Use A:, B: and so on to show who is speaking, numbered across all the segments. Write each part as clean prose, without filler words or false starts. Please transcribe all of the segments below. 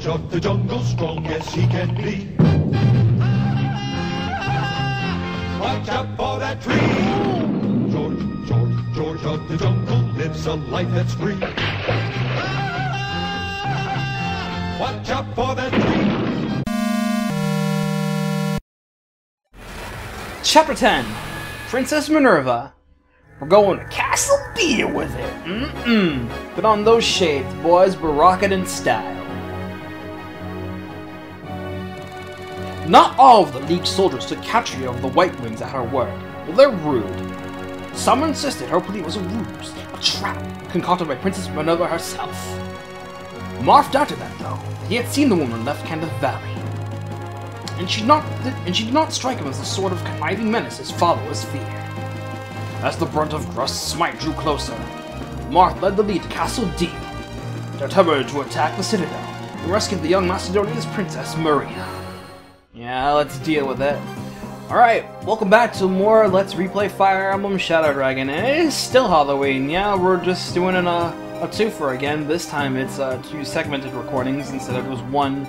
A: George of the jungle, strong as he can be. Watch out for that tree. George of the jungle lives a life that's free. Watch out for that tree.
B: Chapter 10, Princess Minerva. We're going to Castle Deil With It. Put on those shades, boys. We're rocking in style. Not all of the League soldiers took capture of the White Wings at her word. Well, they're rude. Some insisted her plea was a ruse, a trap, concocted by Princess Minerva herself. Marth doubted that, though. He had seen the woman left Candace Valley. And she did not strike him as the sort of conniving menace his followers feared. As the brunt of Grust's smite drew closer, Marth led the lead to Castle Deil, determined to attack the citadel and rescue the young Macedonian's princess, Maria. Yeah, let's deal with it. Alright, welcome back to more Let's Replay Fire Emblem Shadow Dragon. And it is still Halloween. Yeah, we're just doing a twofer again. This time it's 2 segmented recordings instead of just one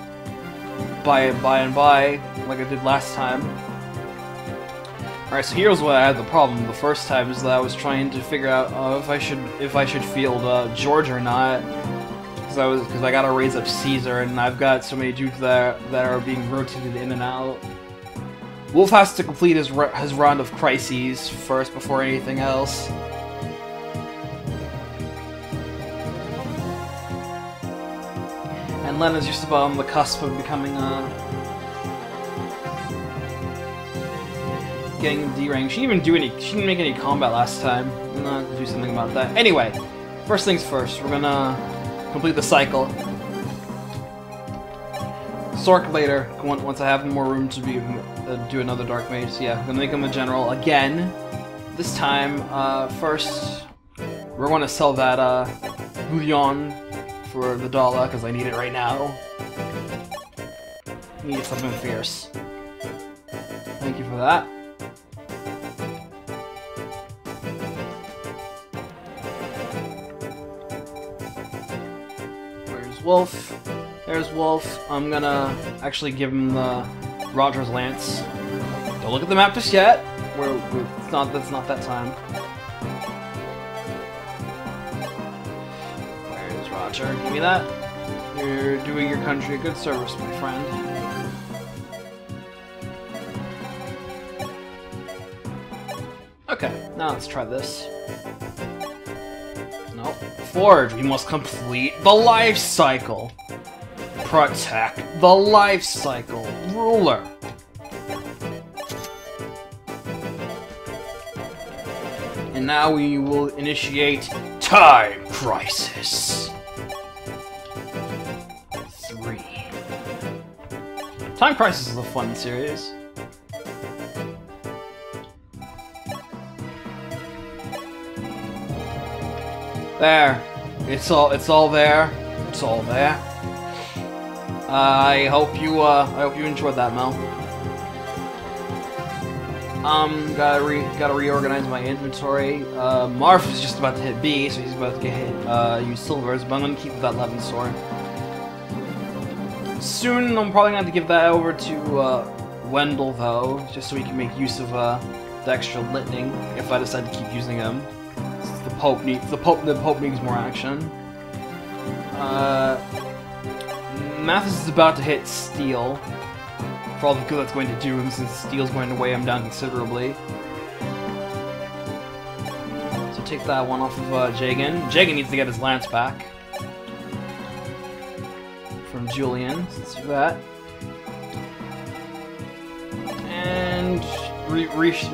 B: by and by, like I did last time. Alright, so here's where I had the problem the first time, is that I was trying to figure out if I should field George or not. Because I gotta raise up Caesar, and I've got so many dudes that are being rotated in and out. Wolf has to complete his round of crises first before anything else. And Lena's just about on the cusp of becoming getting D rank. She didn't make any combat last time. I'm gonna have to do something about that. Anyway, first things first, we're gonna complete the cycle. Sork later, once I have more room to do another Dark Mage. So yeah, I'm gonna make him a general again. This time, first, we're gonna sell that bullion for the dollar, because I need it right now. Need something fierce. Thank you for that. Where's Wolf? There's Wolf. I'm gonna actually give him the Roger's Lance. Don't look at the map just yet. That's not that time. Where's Roger? Give me that. You're doing your country a good service, my friend. Okay, now let's try this. Nope. Forge, we must complete the life cycle. Protect the life cycle. Ruler. And now we will initiate Time Crisis 3. Time Crisis is a fun series. There. It's all there. It's all there. I hope you enjoyed that, Mel. Gotta reorganize my inventory. Marth is just about to hit B, so he's about to get hit, use silvers, but I'm gonna keep that 11 sword. Soon, I'm probably gonna have to give that over to, Wendell, though, just so he can make use of, the extra litning, if I decide to keep using him. The Pope needs more action. Mathis is about to hit Steel, for all the good that's going to do him, since Steel's going to weigh him down considerably. So take that one off of Jagan. Jagan needs to get his lance back from Julian, so let's do that. And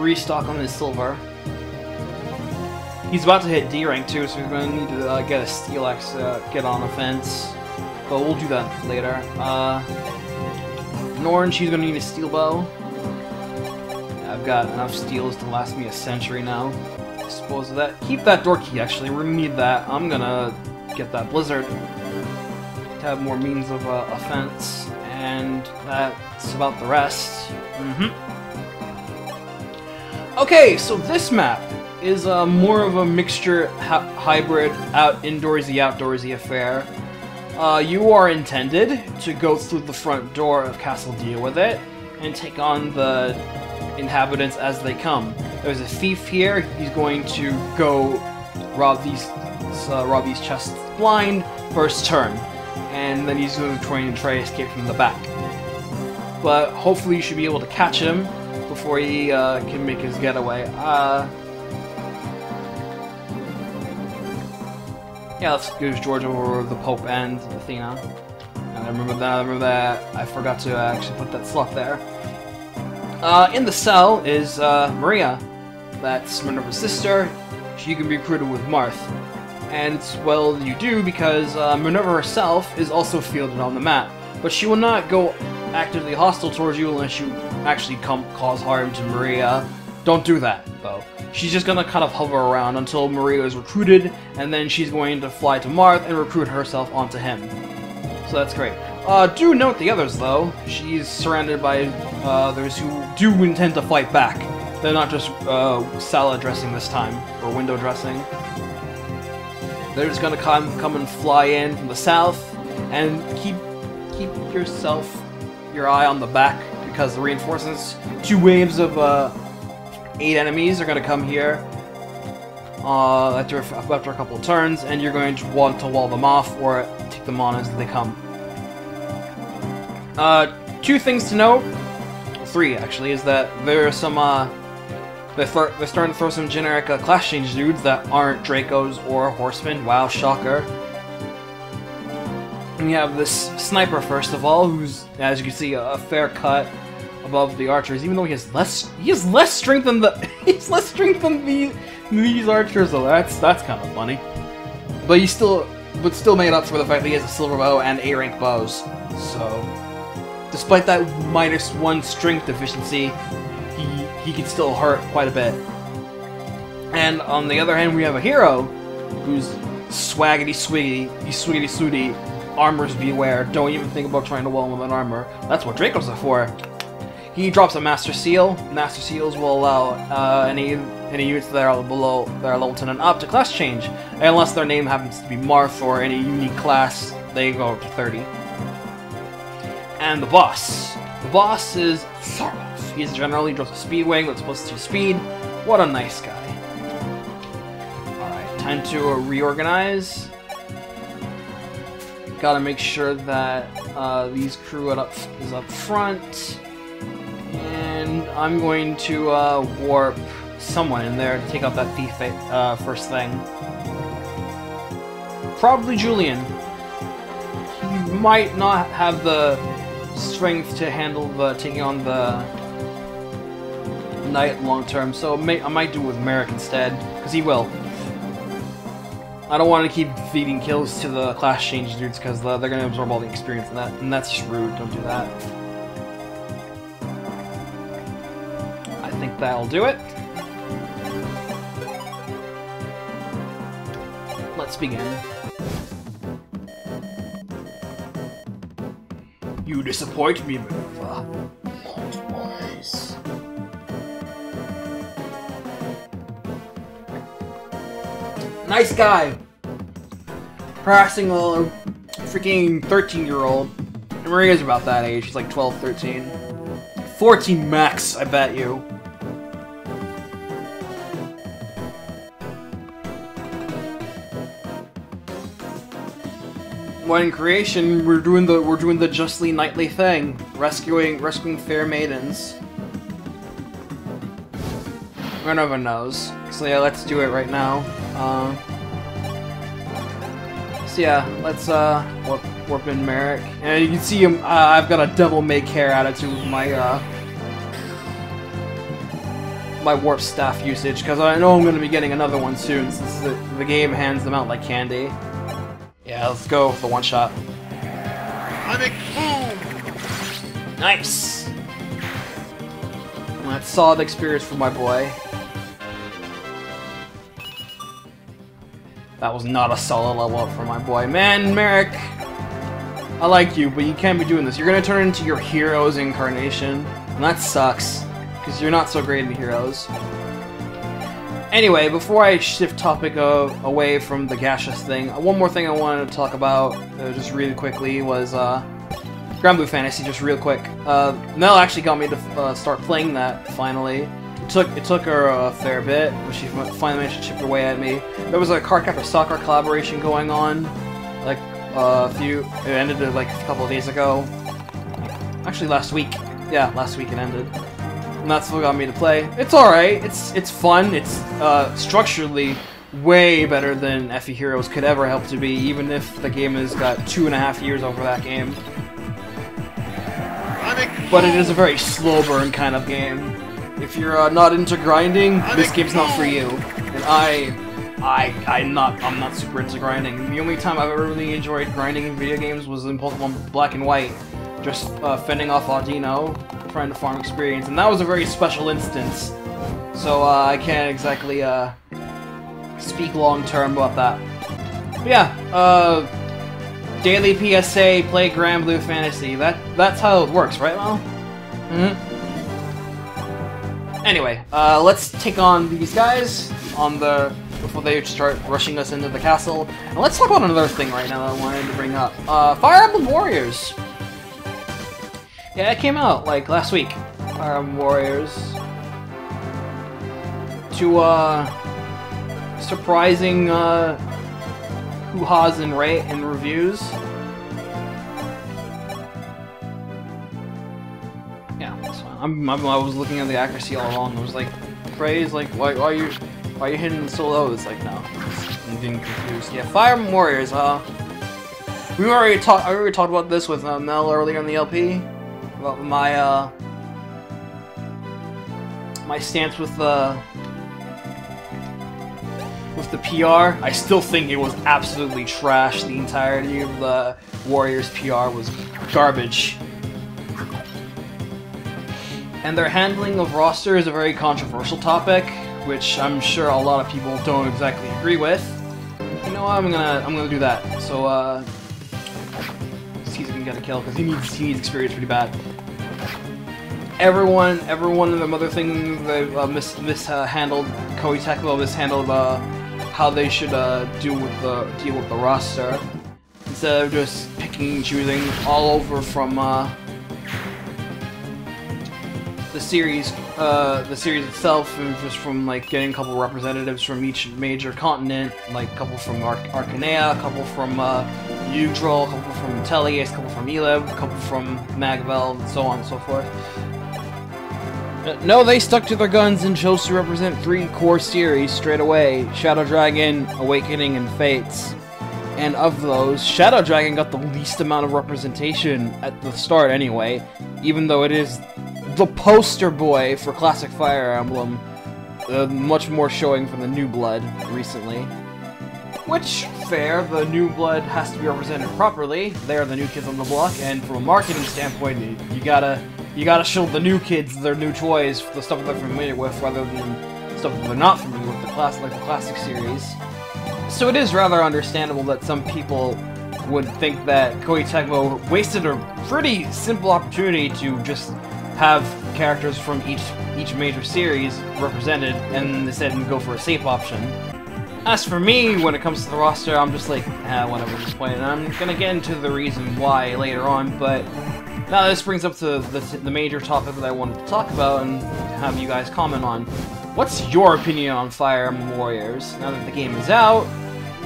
B: restock on his silver. He's about to hit D rank too, so he's going to need to get a Steel Axe to get on offense. But we'll do that later. Norn, she's going to need a Steel Bow. I've got enough steels to last me a century now. Dispose of that. Keep that door key, actually. We're going to need that. I'm going to get that Blizzard to have more means of offense. And that's about the rest. Okay, so this map is more of a mixture, hybrid, indoorsy, outdoorsy affair. You are intended to go through the front door of Castle Deil With It and take on the inhabitants as they come. There's a thief here. He's going to go rob these chests blind first turn, and then he's going to try to escape from the back. But hopefully you should be able to catch him before he can make his getaway. Yeah, let's go George over the Pope and Athena. And I remember that I forgot to actually put that slot there. In the cell is Maria. That's Minerva's sister. She can be recruited with Marth. And it's well you do because Minerva herself is also fielded on the map. But she will not go actively hostile towards you unless you actually cause harm to Maria. Don't do that, though. She's just gonna kind of hover around until Maria is recruited, and then she's going to fly to Marth and recruit herself onto him. So that's great. Do note the others, though. She's surrounded by others who do intend to fight back. They're not just salad dressing this time, or window dressing. They're just gonna come and fly in from the south, and keep your eye on the back, because the reinforcements, 2 waves of 8 enemies are going to come here after a couple of turns, and you're going to want to wall them off or take them on as they come. 2 things to note, 3 actually, is that there are some they're starting to throw some generic class change dudes that aren't Dracos or Horsemen. Wow, shocker. And you have this sniper first of all, who's, as you can see, a fair cut above the archers, even though he has less strength than these archers. So that's kind of funny. But he still made up for the fact that he has a silver bow and A-rank bows. So, despite that -1 strength deficiency, he can still hurt quite a bit. And on the other hand, we have a hero who's swaggity swooty, armors beware. Don't even think about trying to wall him with an armor. That's what Dracos are for. He drops a Master Seal. Master Seals will allow any units that are level 10 and up to class change, unless their name happens to be Marth or any unique class. They go up to 30. And the boss. The boss is Sarov. He's generally drops a speed wing that's plus 2 speed. What a nice guy. Alright, time to reorganize. Gotta make sure that these crew is up front. And I'm going to warp someone in there to take out that thief first thing. Probably Julian. He might not have the strength to handle taking on the knight long term, so I might do it with Merrick instead, because he will. I don't want to keep feeding kills to the class change dudes, because they're going to absorb all the experience in that, and that's just rude. Don't do that. I think that'll do it. Let's begin. You disappoint me, Minerva. Always. Nice guy! Harassing a freaking 13-year-old. Maria's about that age. She's like 12, 13. 14 max, I bet you. When in creation, we're doing the justly knightly thing, rescuing fair maidens. Minerva knows. So yeah, let's do it right now. So yeah, let's warp in Merrick. And you can see him. I've got a devil may care attitude with my my warp staff usage, because I know I'm going to be getting another one soon, since the game hands them out like candy. Yeah, let's go with the one shot.
A: Panic boom!
B: Nice! That's solid experience for my boy. That was not a solid level up for my boy. Man, Merrick, I like you, but you can't be doing this. You're gonna turn into your hero's incarnation, and that sucks, because you're not so great at heroes. Anyway, before I shift topic away from the gaseous thing, one more thing I wanted to talk about, just really quickly, was Granblue Fantasy. Just real quick. Mel actually got me to start playing that finally. It took her a fair bit, but she finally managed to chip away at me. There was a Cardcaptor Soccer collaboration going on, like it ended like a couple of days ago. Actually, last week. Yeah, last week it ended. And that's what got me to play. It's alright, it's fun, it's structurally way better than FE Heroes could ever hope to be, even if the game has got 2.5 years over that game. But it is a very slow burn kind of game. If you're not into grinding, this game's not for you. And I'm not super into grinding. The only time I've ever really enjoyed grinding in video games was in Pokemon Black and White. Just fending off Audino, trying to farm experience, and that was a very special instance. So I can't exactly speak long term about that. But yeah, daily PSA, play Granblue Fantasy. That's how it works, right, Mel? Anyway, let's take on these guys before they start rushing us into the castle. And let's talk about another thing right now that I wanted to bring up. Fire Emblem Warriors. Yeah, it came out, like, last week. Fire Emblem Warriors. To, surprising, hoo-ha's and reviews. Yeah, that's fine. I was looking at the accuracy all along. I was like, praise, like, why are you hitting so low? It's like, no. I'm getting confused. Yeah, Fire Emblem Warriors, I already talked about this with Mel earlier in the LP. About my stance with the PR. I still think it was absolutely trash. The entirety of the Warriors PR was garbage. And their handling of roster is a very controversial topic, which I'm sure a lot of people don't exactly agree with. You know what? I'm gonna do that. So he's gonna get a kill because he needs experience pretty bad. Everyone in the other thing they mishandled. Koei Tecmo mishandled how they should deal with the roster instead of just picking and choosing all over from the series itself, and just from like getting a couple representatives from each major continent, like a couple from Arcanea, a couple from Yggdrasil, a couple from Tellius, a couple from Eleb, a couple from Magvel, and so on and so forth. No, they stuck to their guns and chose to represent 3 core series straight away: Shadow Dragon, Awakening, and Fates. And of those, Shadow Dragon got the least amount of representation at the start anyway, even though it is the poster boy for classic Fire Emblem. Much more showing from the New Blood recently. Which, fair, the New Blood has to be represented properly. They're the new kids on the block, and from a marketing standpoint, you gotta show the new kids their new toys, the stuff that they're familiar with, rather than stuff that they're not familiar with, like the classic series. So it is rather understandable that some people would think that Koei Tecmo wasted a pretty simple opportunity to just have characters from each major series represented, and instead go for a safe option. As for me, when it comes to the roster, I'm just like, whatever at this point, and I'm gonna get into the reason why later on, but now this brings up to the major topic that I wanted to talk about and have you guys comment on. What's your opinion on Fire Emblem Warriors? Now that the game is out,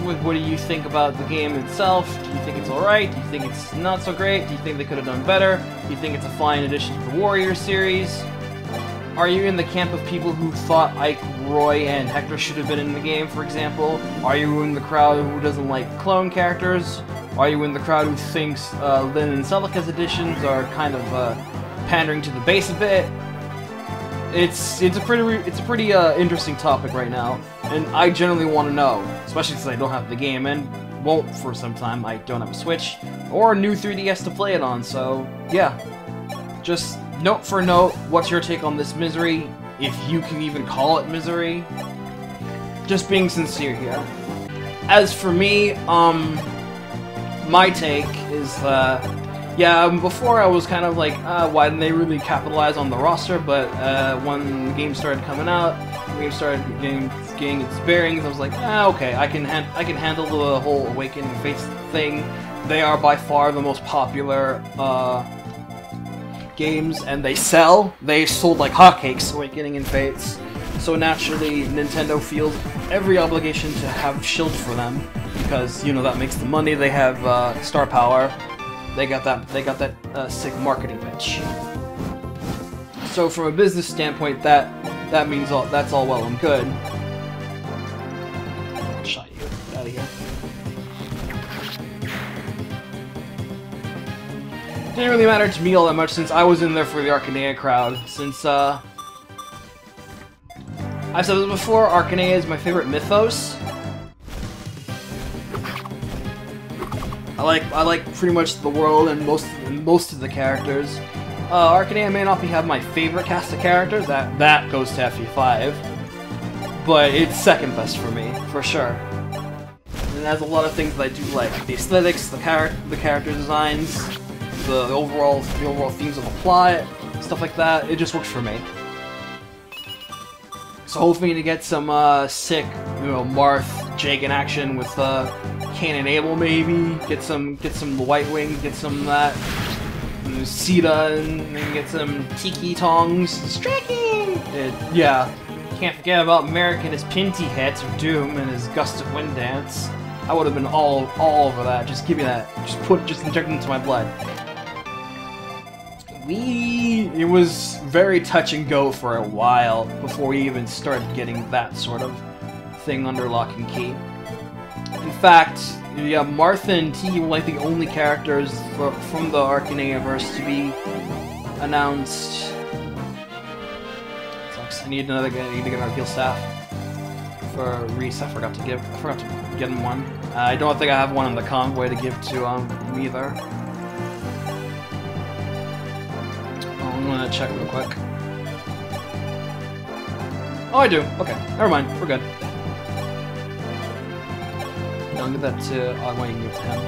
B: what do you think about the game itself? Do you think it's alright? Do you think it's not so great? Do you think they could have done better? Do you think it's a fine addition to the Warriors series? Are you in the camp of people who thought Ike, Roy, and Hector should have been in the game, for example? Are you in the crowd who doesn't like clone characters? Are you in the crowd who thinks Lyn and Celica's additions are kind of pandering to the base a bit? It's a pretty interesting topic right now, and I generally want to know, especially since I don't have the game and won't for some time. I don't have a Switch or a new 3DS to play it on, so yeah. Just note for note, what's your take on this misery, if you can even call it misery? Just being sincere here. As for me, my take is, yeah, before I was kind of like, why didn't they really capitalize on the roster? But when the game started coming out, the game started getting working, its bearings. I was like, okay, I can handle the whole Awakening Fates thing. They are by far the most popular games, and they sell. They sold like hotcakes, Awakening and Fates. So naturally, Nintendo feels every obligation to have shield for them because you know that makes the money. They have star power. They got that sick marketing pitch. So from a business standpoint, that means that's all well and good. Shot you. Get out of here. Didn't really matter to me all that much since I was in there for the Arcanea crowd. Since I've said this before, Arcanea is my favorite mythos. I like pretty much the world and most of the characters. Arcanea may not have my favorite cast of characters. That goes to FE5, but it's second best for me for sure. And it has a lot of things that I do like: the aesthetics, the character designs, the overall themes of the plot, stuff like that. It just works for me. So hopefully to get some sick, Marth Jagan action with Cain and Abel maybe. Get some White Wing, get some that Sita, and get some Tiki Tongs. Striking! Yeah. Can't forget about Merrick and his Pinty hits of Doom and his Gust of Wind dance. I would have been all over that. Just give me that. Just inject it into my blood. It was very touch and go for a while before we even started getting that sort of thing under lock and key. In fact, yeah, Martha and Tiki were like the only characters from the Arcaneaverse to be announced. Sucks. I need to get another heal staff for Reese. I forgot to get him one. I don't think I have one in the convoy to give to him either. I'm gonna check real quick. Oh, I do. Okay, never mind. We're good. No, I'll give that to. I want you to give it to him.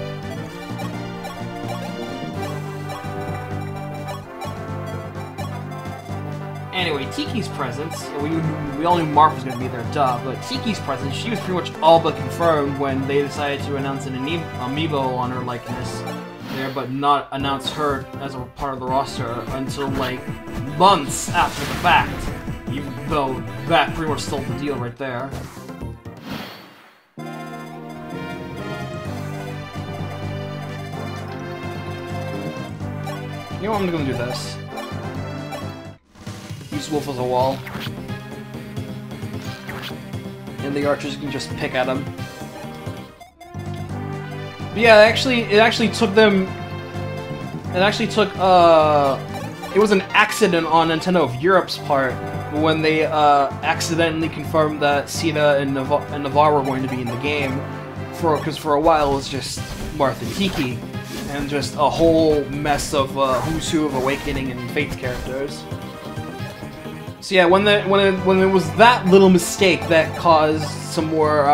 B: Anyway, Tiki's presence. We all knew Marth was gonna be there, duh. But Tiki's presence, she was pretty much all but confirmed when they decided to announce an amiibo on her likeness there, but not announce her as a part of the roster until like months after the fact. Even though that pretty much stole the deal right there. You know what, I'm gonna do this. Use Wolf as a wall. And the archers can just pick at him. But yeah, it actually took them... It was an accident on Nintendo of Europe's part when they accidentally confirmed that Sita and Navarre were going to be in the game. Because for a while it was just Marth and Tiki. And just a whole mess of who's who of Awakening and Fates characters. So yeah, when it was that little mistake that caused some more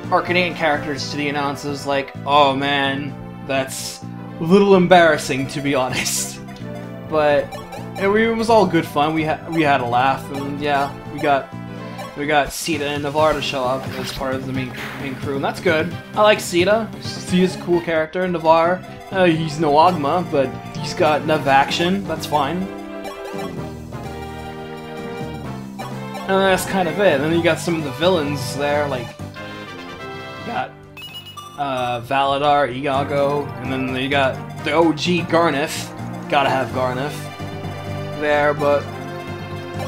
B: Arcanine characters to the announcers, like, oh man, that's a little embarrassing to be honest. But it was all good fun. We had a laugh, and yeah, we got Sita and Navarre to show up as part of the main crew, and that's good. I like Sita. Sita's a cool character. Navarre, he's no Ogma, but he's got enough action. That's fine. And that's kind of it. And then you got some of the villains there, like you got Valadar, Iago, and then you got the OG Garneth. Gotta have Garneth there, but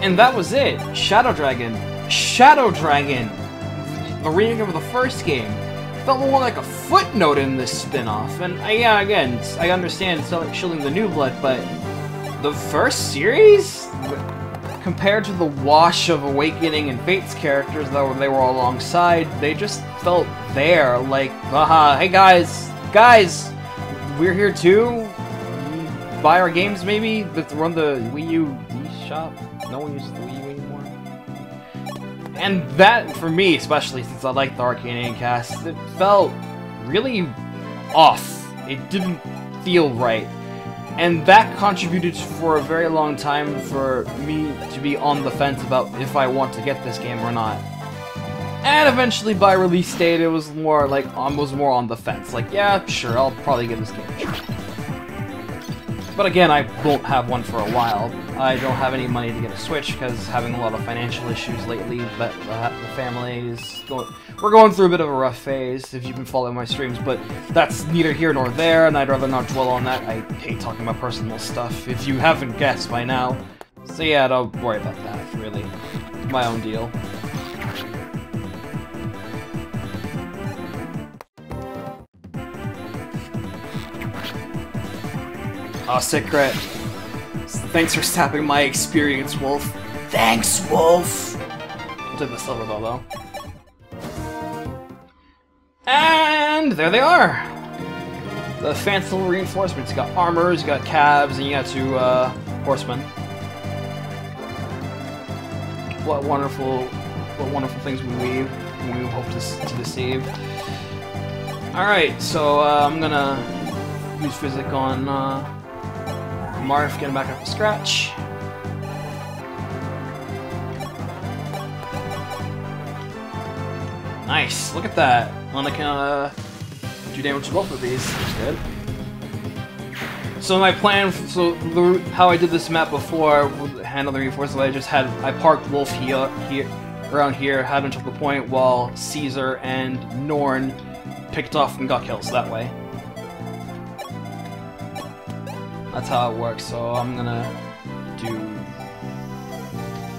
B: and that was it. Shadow Dragon, the remake of the first game, felt more like a footnote in this spin-off. And yeah, again, I understand it's like shielding the new blood, but the first series, compared to the wash of Awakening and Fates characters that they were all alongside, they just felt there. Like, haha, hey guys, we're here too. Buy our games maybe. Run the Wii U eShop. No one uses the Wii U anymore. And that, for me, especially since I like the Arcanine cast, it felt really off. It didn't feel right. And that contributed for a very long time for me to be on the fence about if I want to get this game or not. And eventually by release date it was more like, I was more on the fence. Like, yeah, sure, I'll probably give this game a try. But again, I won't have one for a while. I don't have any money to get a Switch because having a lot of financial issues lately. But the family is going. We're going through a bit of a rough phase. If you've been following my streams, but that's neither here nor there, and I'd rather not dwell on that. I hate talking about personal stuff. If you haven't guessed by now, so yeah, don't worry about that. Really, it's my own deal. Oh, sick crit. Thanks for sapping my experience, Wolf. Thanks, Wolf! I'll take the silver though. And there they are! The fanciful reinforcements. You got armors, you got cabs, and you got two horsemen. What wonderful things we hope to deceive. Alright, so I'm gonna use physic on Marth, getting back up to scratch. Nice, look at that. And I can do damage to both of these. That's good. So my plan, how I did this map before, with handle the reinforcements, I parked Wolf here, around here, had him to the point while Caesar and Norn picked off and got kills that way. That's how it works, so I'm gonna do...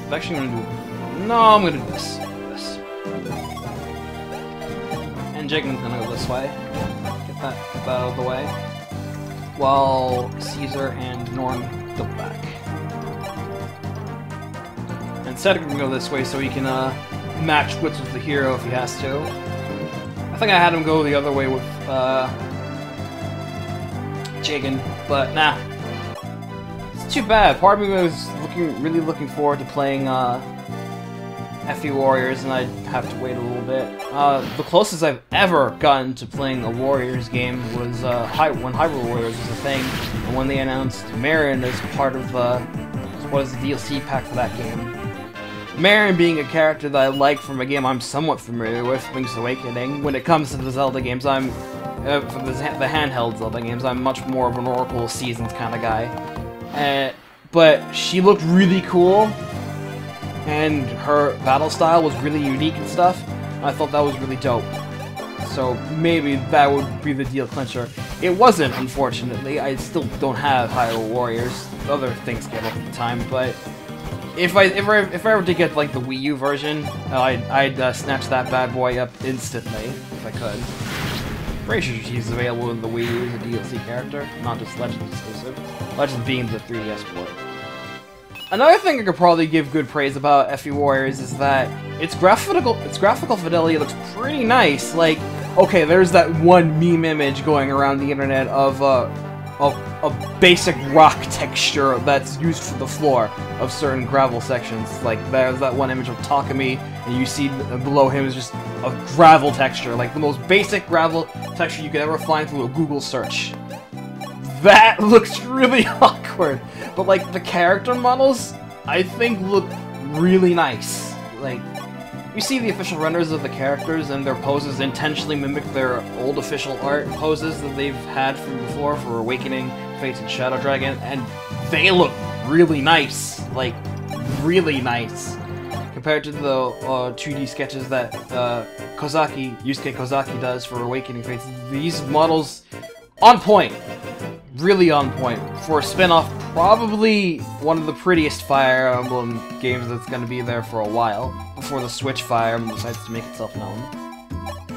B: I'm actually gonna do... No, I'm gonna do this. And Jagen's gonna go this way. Get that out of the way. While Caesar and Norn go back. And Cedric can go this way so he can match wits with the hero if he has to. I think I had him go the other way with Jagen, but nah. It's too bad. Part of me was really looking forward to playing FE Warriors, and I'd have to wait a little bit. The closest I've ever gotten to playing a Warriors game was when Hyrule Warriors was a thing, and when they announced Marin as part of the DLC pack for that game. Marin being a character that I like from a game I'm somewhat familiar with, Link's Awakening. When it comes to the Zelda games, for the handheld Zelda games, I'm much more of an Oracle Seasons kind of guy. But she looked really cool, and her battle style was really unique and stuff. I thought that was really dope. So maybe that would be the deal clincher. It wasn't, unfortunately. I still don't have Hyrule Warriors. Other things came up at the time, but if I ever did get like the Wii U version, I'd snatch that bad boy up instantly if I could. Pretty sure she's available in the Wii U as a DLC character, not just Legends exclusive. Legends being the 3DS port. Another thing I could probably give good praise about FE Warriors is that its graphical fidelity looks pretty nice. Like, okay, there's that one meme image going around the internet of a basic rock texture that's used for the floor of certain gravel sections. Like, there's that one image of Takumi, and you see below him is just a gravel texture, like the most basic gravel texture you could ever find through a Google search. That looks really awkward, but like the character models, I think look really nice. Like, you see the official renders of the characters and their poses intentionally mimic their old official art poses that they've had from before for Awakening, Fates, and Shadow Dragon, and they look really nice. Like, really nice. Compared to the 2D sketches that Yusuke Kozaki does for Awakening Fates, these models, on point. Really on point. For a spin-off, probably one of the prettiest Fire Emblem games that's going to be there for a while, before the Switch Fire Emblem decides to make itself known.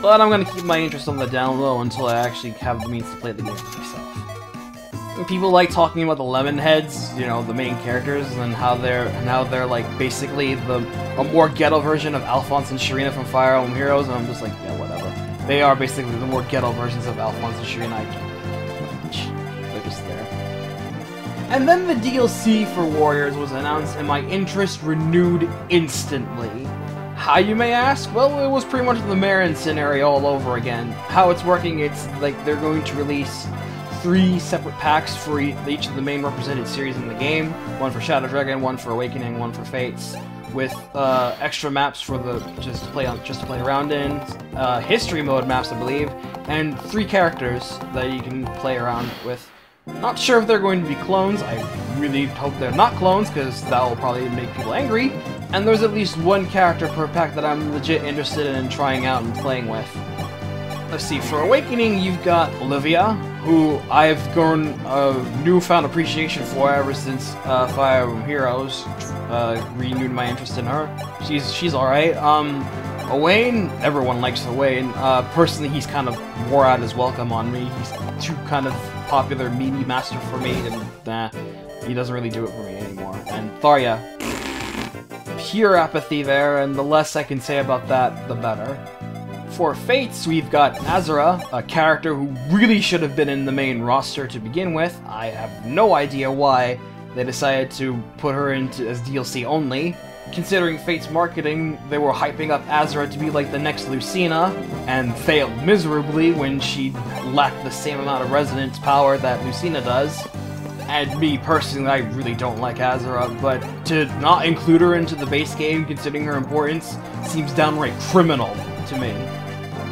B: But I'm going to keep my interest on the down low until I actually have the means to play the game for myself. And people like talking about the lemon heads, you know, the main characters, and how they're like basically a more ghetto version of Alphonse and Shirina from Fire Emblem Heroes, and I'm just like, yeah, whatever. They are basically the more ghetto versions of Alphonse and Shirina. I don't they're just there. And then the DLC for Warriors was announced, and my interest renewed instantly. How, you may ask? Well, it was pretty much the Marin scenario all over again. How it's working, it's like they're going to release 3 separate packs for each of the main represented series in the game. One for Shadow Dragon, one for Awakening, one for Fates, with extra maps for the just to play around in, history mode maps, I believe, and 3 characters that you can play around with. Not sure if they're going to be clones. I really hope they're not clones, because that will probably make people angry. And there's at least 1 character per pack that I'm legit interested in trying out and playing with. Let's see, for Awakening, you've got Olivia, who I've grown a newfound appreciation for ever since Fire Emblem Heroes renewed my interest in her. She's alright. Owain, everyone likes Owain. Personally, he's kind of wore out his welcome on me. He's too kind of popular meaty master for me, and he doesn't really do it for me anymore. And Tharya, pure apathy there, and the less I can say about that, the better. For Fates, we've got Azura, a character who really should have been in the main roster to begin with. I have no idea why they decided to put her into as DLC only. Considering Fate's marketing, they were hyping up Azura to be like the next Lucina, and failed miserably when she lacked the same amount of resonance power that Lucina does. And me, personally, I really don't like Azura, but to not include her into the base game, considering her importance, seems downright criminal to me.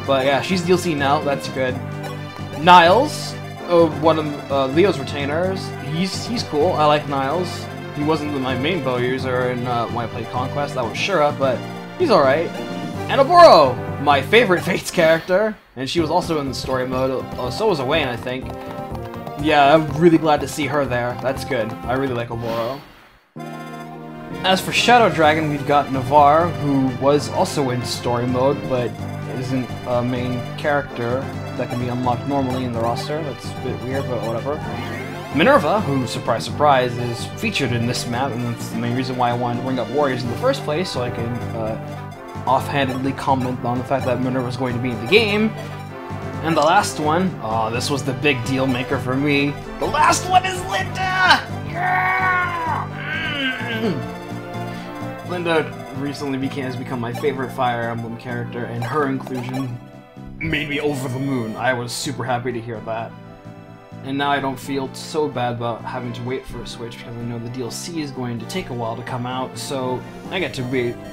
B: But yeah, she's DLC now, that's good. Niles, one of Leo's retainers, he's cool, I like Niles. He wasn't my main bow user in when I played Conquest, that was Shura, but he's alright. And Oboro, my favorite Fates character, and she was also in the story mode, so was Owain, I think. Yeah, I'm really glad to see her there, that's good. I really like Oboro. As for Shadow Dragon, we've got Navarre, who was also in story mode, but isn't a main character that can be unlocked normally in the roster. That's a bit weird, but whatever. Minerva, who, surprise surprise, is featured in this map, and that's the main reason why I wanted to bring up Warriors in the first place, so I can offhandedly comment on the fact that Minerva's going to be in the game. And the last one, this was the big deal maker for me. The last one is Linda! Yeah! Linda recently has become my favorite Fire Emblem character, and her inclusion made me over the moon. I was super happy to hear that. And now I don't feel so bad about having to wait for a Switch, because I know the DLC is going to take a while to come out, so I get to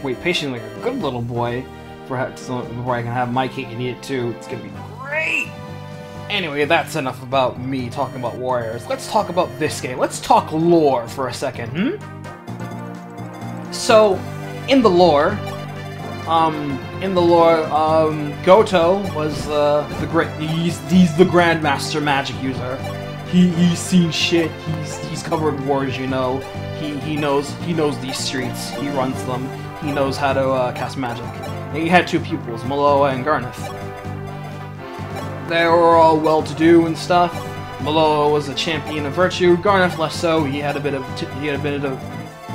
B: wait patiently like a good little boy before I can have my cake and eat it too. It's gonna be great! Anyway, that's enough about me talking about Warriors. Let's talk about this game. Let's talk lore for a second, So, in the lore, Goto was the great. He's the Grandmaster magic user. He's seen shit. He's covered wars. You know. He knows these streets. He runs them. He knows how to cast magic. And he had 2 pupils, Maloa and Garneth. They were all well-to-do and stuff. Maloa was a champion of virtue. Garneth less so. He had a bit of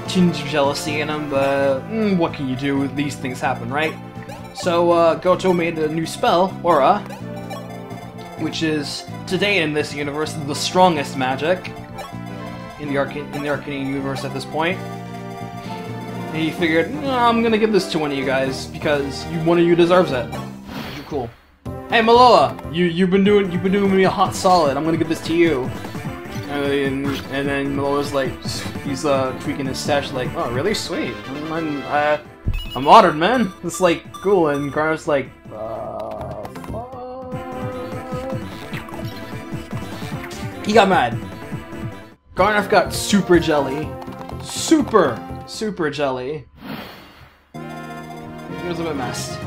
B: tinge of jealousy in him, but what can you do? These things happen, right? So Goto made a new spell, Aura, which is today in this universe the strongest magic in the Arcane universe at this point. And he figured, I'm gonna give this to one of you guys because one of you deserves it. You're cool. Hey Maloa, you've been doing me a hot solid. I'm gonna give this to you. And then Maloa's like, he's tweaking his stash, like, oh, really? Sweet. I'm honored, man. It's like, cool. And Garneth's like, fuck. He got mad. Garneth got super jelly. Super jelly. He was a bit messed.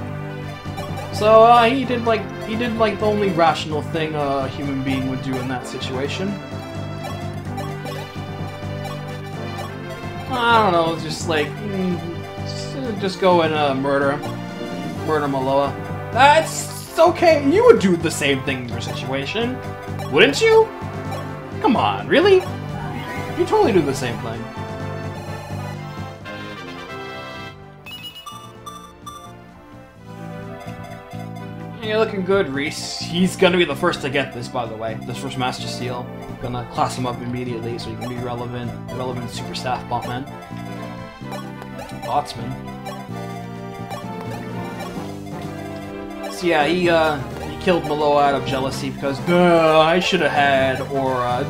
B: So, he did like the only rational thing a human being would do in that situation. I don't know, just like, just go and murder Maloa. That's okay, you would do the same thing in your situation, wouldn't you? Come on, really? You totally do the same thing. You're looking good, Reese. He's gonna be the first to get this, by the way. This first Master Seal. Gonna class him up immediately so he can be relevant super staff botman. Botsman. So yeah, he killed Malo out of jealousy because I should have had Aura.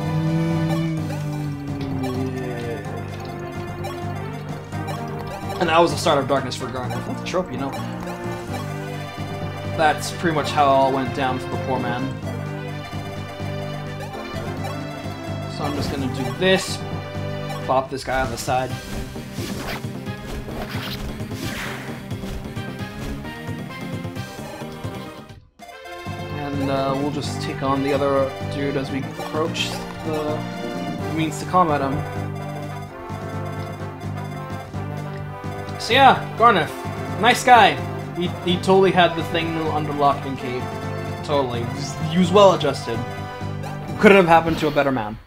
B: And that was the start of Darkness for Garnet. That's a trope, you know. That's pretty much how it all went down for the poor man. So I'm just gonna do this. Bop this guy on the side. And we'll just take on the other dude as we approach the means to combat him. So yeah, Garnet, nice guy. He totally had the thing under lock and key. Totally. He was well adjusted. Couldn't have happened to a better man.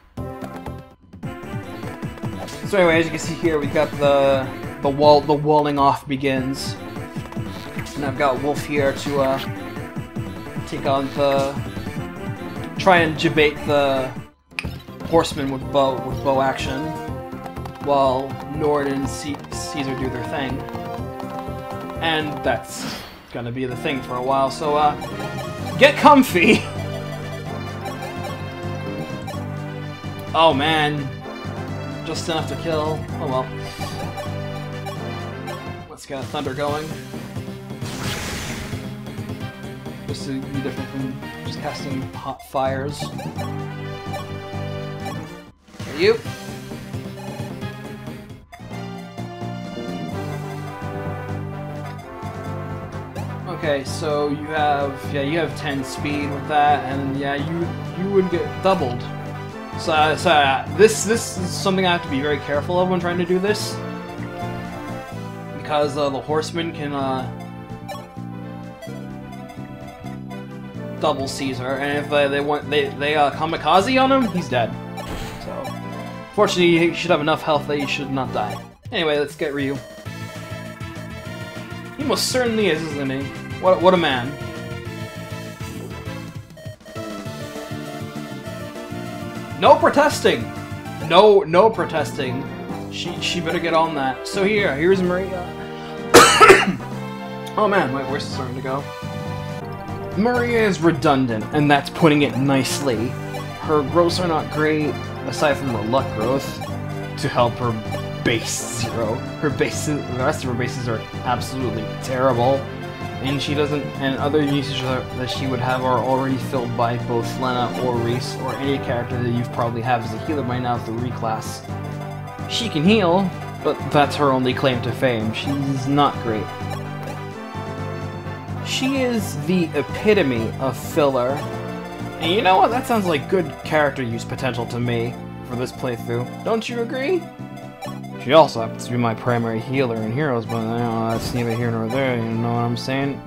B: So anyway, as you can see here, we got the walling off begins. And I've got Wolf here to take on try and debate the horsemen with bow action, while Nord and Caesar do their thing. And that's gonna be the thing for a while, so get comfy! Oh man, just enough to kill. Oh well. Let's get a thunder going. Just to be different from just casting hot fires. You. Okay, so you have 10 speed with that, and yeah, you would get doubled. So this is something I have to be very careful of when trying to do this, because the horsemen can double Caesar, and if they kamikaze on him, he's dead. So fortunately, he should have enough health that he should not die. Anyway, let's get Ryu. He most certainly is, isn't he? What a man. No protesting! No protesting. She better get on that. So here's Maria. Oh man, my voice is starting to go. Maria is redundant, and that's putting it nicely. Her growths are not great, aside from her luck growth, to help her base 0. The rest of her bases are absolutely terrible. And she doesn't, and other uses that she would have are already filled by both Lena or Reese, or any character that you've probably have as a healer by now with the reclass. She can heal, but that's her only claim to fame. She's not great. She is the epitome of filler. And you know what? That sounds like good character use potential to me for this playthrough. Don't you agree? She also happens to be my primary healer in Heroes, but you know, that's neither here nor there, you know what I'm saying?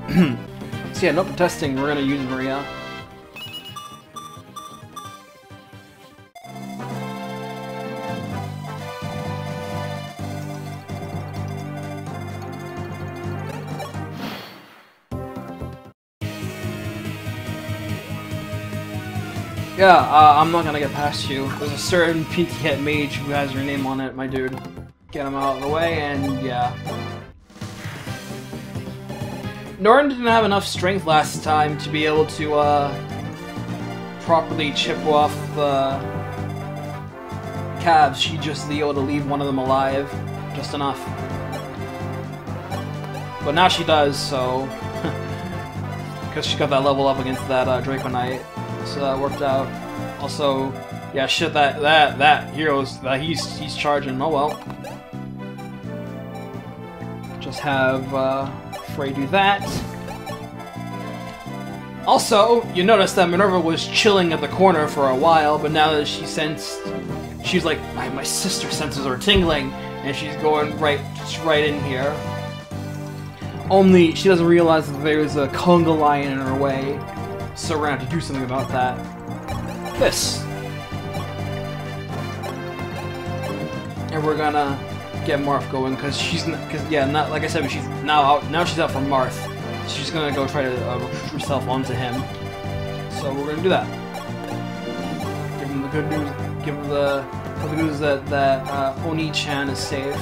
B: So yeah, no protesting, we're gonna use Maria. Yeah, I'm not gonna get past you. There's a certain PT mage who has your name on it, my dude. Get him out of the way, and yeah. Norton didn't have enough strength last time to be able to, properly chip off the calves. She just was able to leave one of them alive. Just enough. But now she does, so... because she got that level up against that Draco Knight. So that worked out. Also, yeah, shit, that hero's he's charging. Oh well. Just have Frey do that. Also, you notice that Minerva was chilling at the corner for a while, but now that she's like, my sister senses are tingling, and she's going right in here. Only she doesn't realize that there's a conga lion in her way. So we're gonna have to do something about that. This. And we're gonna get Marth going because not like I said, she's now she's out for Marth. She's gonna go try to recruit herself onto him. So we're gonna do that. Give him the good news. Give him the news that Oni-chan is safe.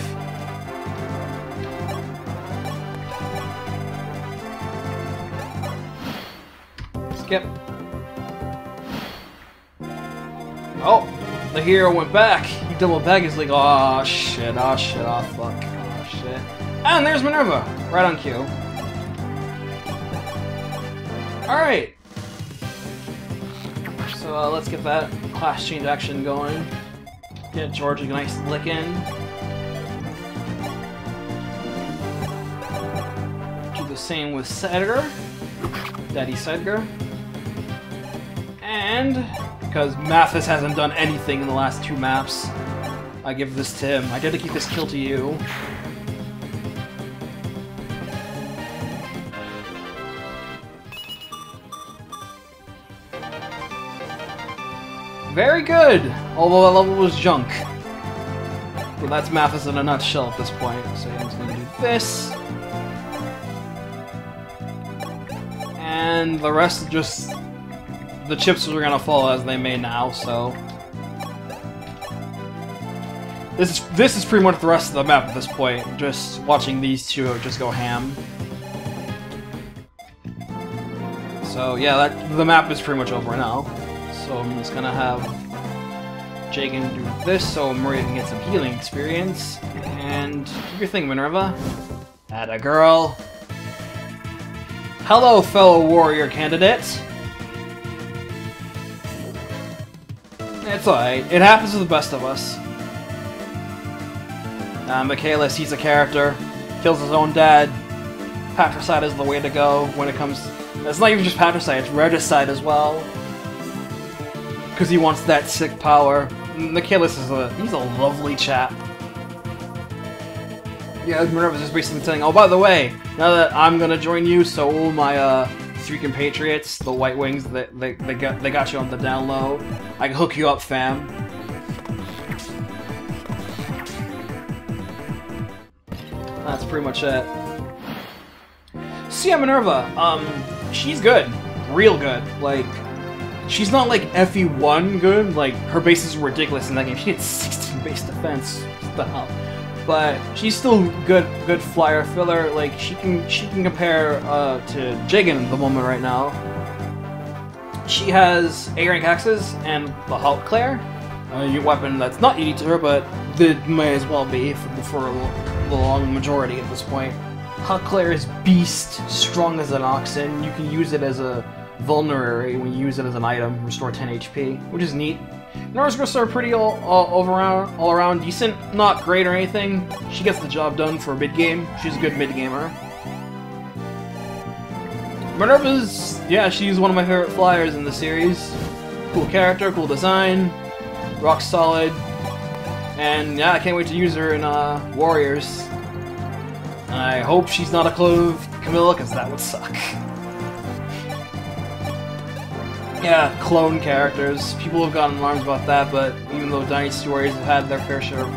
B: Skip. Oh, the hero went back. He doubled back. He's like, oh shit, oh shit, oh fuck, oh shit. And there's Minerva, right on cue. Alright. So let's get that class change action going. Get George a nice lick in. Do the same with Sedgar. Daddy Sedgar. And because Mathis hasn't done anything in the last 2 maps, I give this to him. I dedicate this kill to you. Very good! Although that level was junk. But that's Mathis in a nutshell at this point. So I'm just gonna do this. And the rest just... the chips are gonna fall as they may now, so... This is pretty much the rest of the map at this point. Just watching these two just go ham. So yeah, the map is pretty much over now. So I'm just gonna have Jagan do this so Maria can get some healing experience. And do your thing, Minerva. Atta girl. Hello, fellow warrior candidate. It's alright. It happens to the best of us. Michaelis, he's a character. Kills his own dad. Patricide is the way to go when it comes... It's not even just Patricide, it's Regicide as well. Because he wants that sick power. Michaelis is he's a lovely chap. Yeah, Minerva's just basically saying, oh, by the way, now that I'm gonna join you, so all my 3 compatriots, the White Wings, they got you on the down low. I can hook you up, fam. That's pretty much it. So yeah, Minerva, she's good. Real good. Like, she's not like FE1 good, like, her bases were ridiculous in that game. She had 16 base defense. What the hell? But she's still good flyer filler. Like, she can compare to Jagan at the moment right now. She has A rank axes and the Halt Claire, a weapon that's not unique to her, but it may as well be for the long majority at this point. Halt Claire is beast, strong as an oxen. You can use it as a vulnerary when you use it as an item, restore 10 HP, which is neat. Nora's grips are pretty all around decent, not great or anything. She gets the job done for a mid game. She's a good mid gamer. Minerva's, yeah, she's one of my favorite flyers in the series. Cool character, cool design, rock solid, and yeah, I can't wait to use her in Warriors. I hope she's not a clothed Camilla, because that would suck. Yeah, clone characters. People have gotten alarms about that, but even though Dynasty Warriors have had their fair share of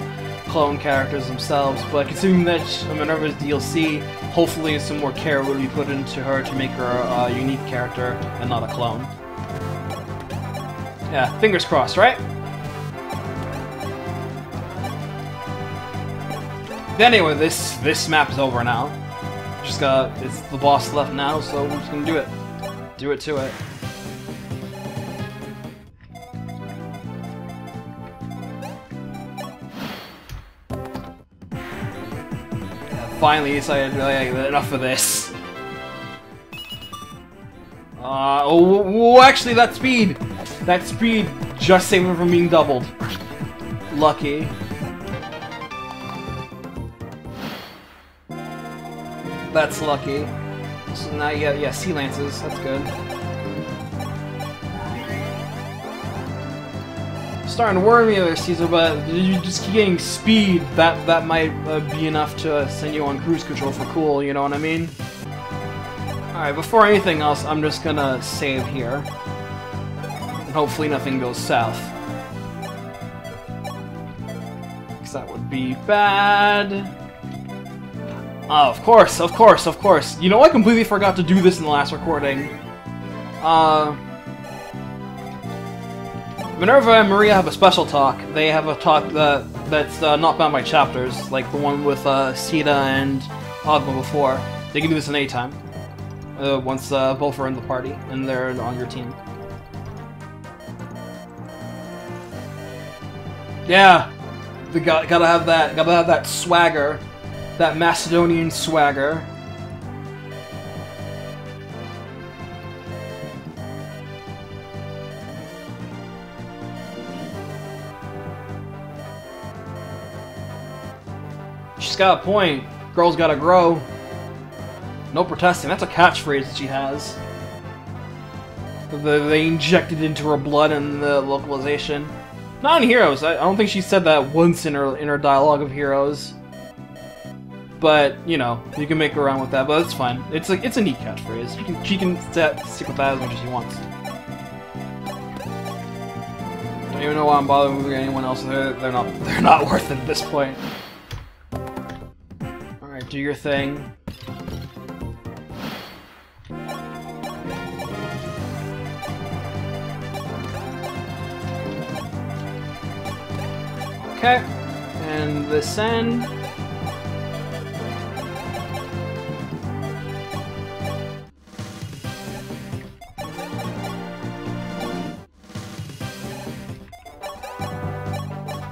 B: clone characters themselves, but considering that Minerva's DLC, hopefully some more care will be put into her to make her a unique character and not a clone. Yeah, fingers crossed, right? But anyway, this map is over now. It's the boss left now, so we're just gonna do it. Do it to it. Finally decided, like, enough of this. Oh, actually, that speed just saved him from being doubled. Lucky. That's lucky. So now you got, yeah, Sea Lances. That's good. Starting to worry me there, Caesar, but you just keep getting speed. That might be enough to send you on cruise control for cool. You know what I mean? All right. Before anything else, I'm just gonna save here, and hopefully nothing goes south, because that would be bad. Oh, of course. You know, I completely forgot to do this in the last recording. Minerva and Maria have a special talk. They have a talk that's not bound by chapters, like the one with Sita and Ogma before. They can do this in any time. once both are in the party and they're on your team. Yeah, gotta have that swagger, that Macedonian swagger. She's got a point. Girls gotta grow. No protesting. That's a catchphrase that she has. They injected into her blood in the localization. Not in Heroes. I don't think she said that once in her dialogue of Heroes. But you know, you can make her around with that. But it's fine. It's a neat catchphrase. She can stick with that as much as she wants. Don't even know why I'm bothering with anyone else. They're not worth it at this point. All right, do your thing. Okay, and this end.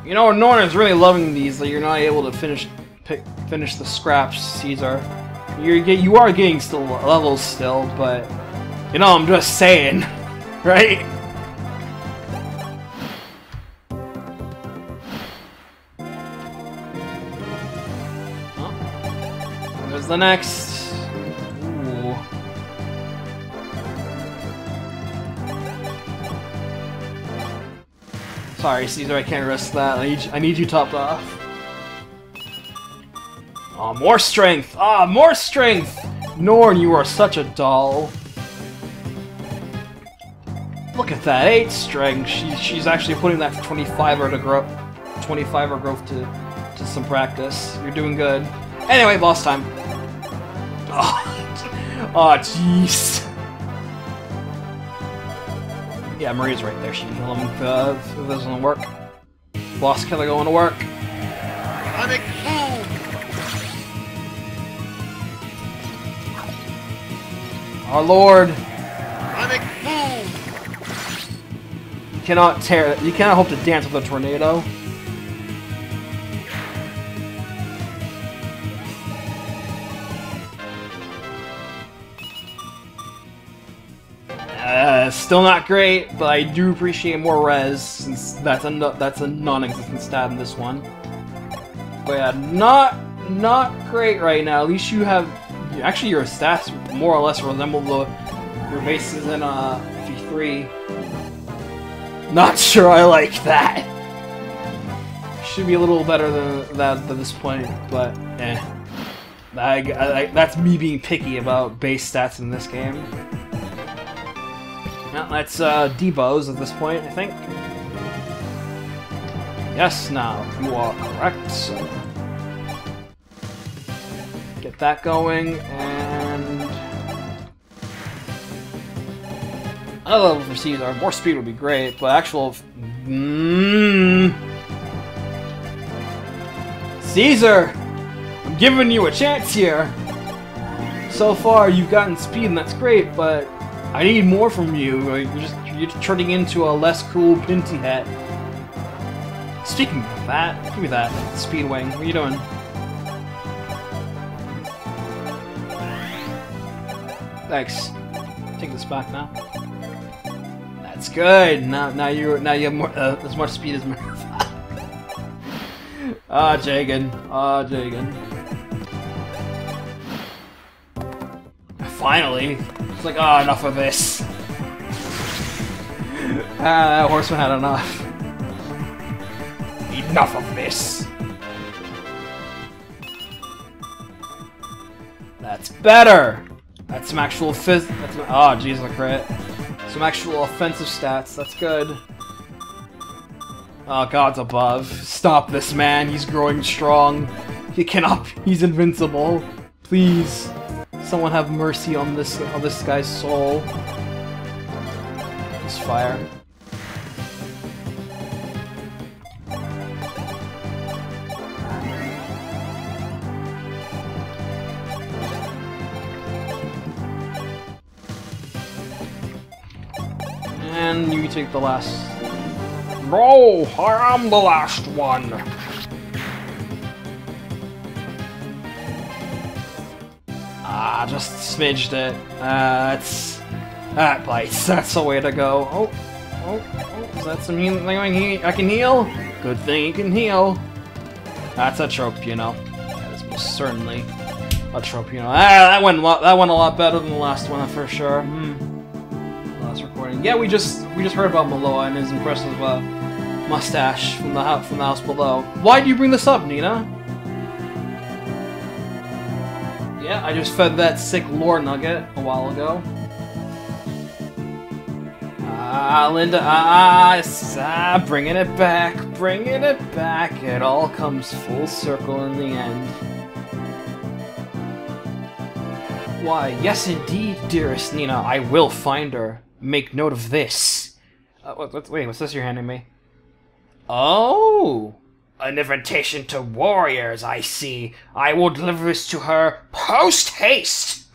B: You know, Norna's really loving these. That you're not able to finish the scraps, Caesar. You are getting still levels still, but you know, I'm just saying, right? There's the next. Ooh. Sorry, Caesar, I can't risk that. I need you topped off. Oh, more strength! Ah, more strength! Norn, you are such a doll. Look at that, 8 strength. She's actually putting that 25er to grow, 25er growth to some practice. You're doing good. Anyway, boss time. Oh, jeez. Yeah, Maria's right there. She can heal him if it doesn't work. Boss killer going to work. Our Lord. You cannot hope to dance with a tornado. Still not great, but I do appreciate more res, since that's a non-existent stat in this one. But yeah, not great right now. At least you have actually your stats more or less resemble your bases in V3. Not sure I like that. Should be a little better than that at this point, but eh. That's me being picky about base stats in this game. Now that's Debo's at this point, I think. Yes, now you are correct. So get that going, and another level for Caesar. More speed would be great, but actual Caesar, I'm giving you a chance here. So far, you've gotten speed, and that's great, but I need more from you. You're turning into a less cool Pinty hat. Speaking of that, give me that. Speedwing, what are you doing? Thanks. Take this back now. That's good. Now you have more as much speed as Minerva. Ah, Jagan. Ah, Jagan. Finally. It's like, ah, enough of this. That horseman had enough. Enough of this. That's better. That's some actual oh, jeez, a crit. Some actual offensive stats. That's good. Oh, God's above. Stop this man. He's growing strong. He cannot. He's invincible. Please. Someone have mercy on this guy's soul. This fire. and you take the last... No! I am the last one! Ah, just smidged it. That bites. That's the way to go. Oh, is that some healing I can heal? Good thing you can heal. That's a trope, you know. That is most certainly a trope, you know. That went a lot better than the last one for sure. Last recording. Yeah, we just heard about Maloa and his impressive mustache from the house below. Why do you bring this up, Nina? Yeah, I just fed that sick lore nugget a while ago. Linda, bringing it back, it all comes full circle in the end. Why, yes indeed, dearest Nina, I will find her. Make note of this. Wait, what's this you're handing me? Oh! An invitation to warriors, I see. I will deliver this to her post-haste!